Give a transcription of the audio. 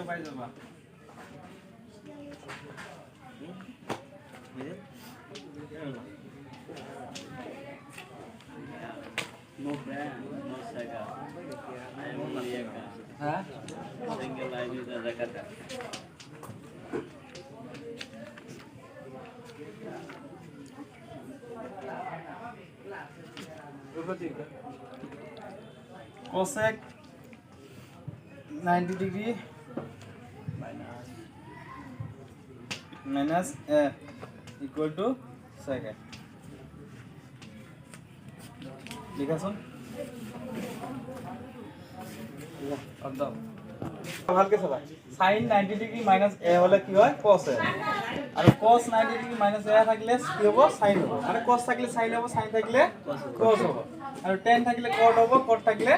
পাই যাবা No brand, no saga. I am only a guy. হ্যাঁ Single I use as a cutter. cosec 90 degree minus a equal to second লিখাছুন একদম ভালকে চাবা sin 90 degree minus a হলে কি হয় cos a আর cos 90 degree minus a থাকলে কি হবে sin হবে মানে cos থাকলে sin হবে sin থাকলে cos হবে আর tan থাকলে cot হবে cot থাকলে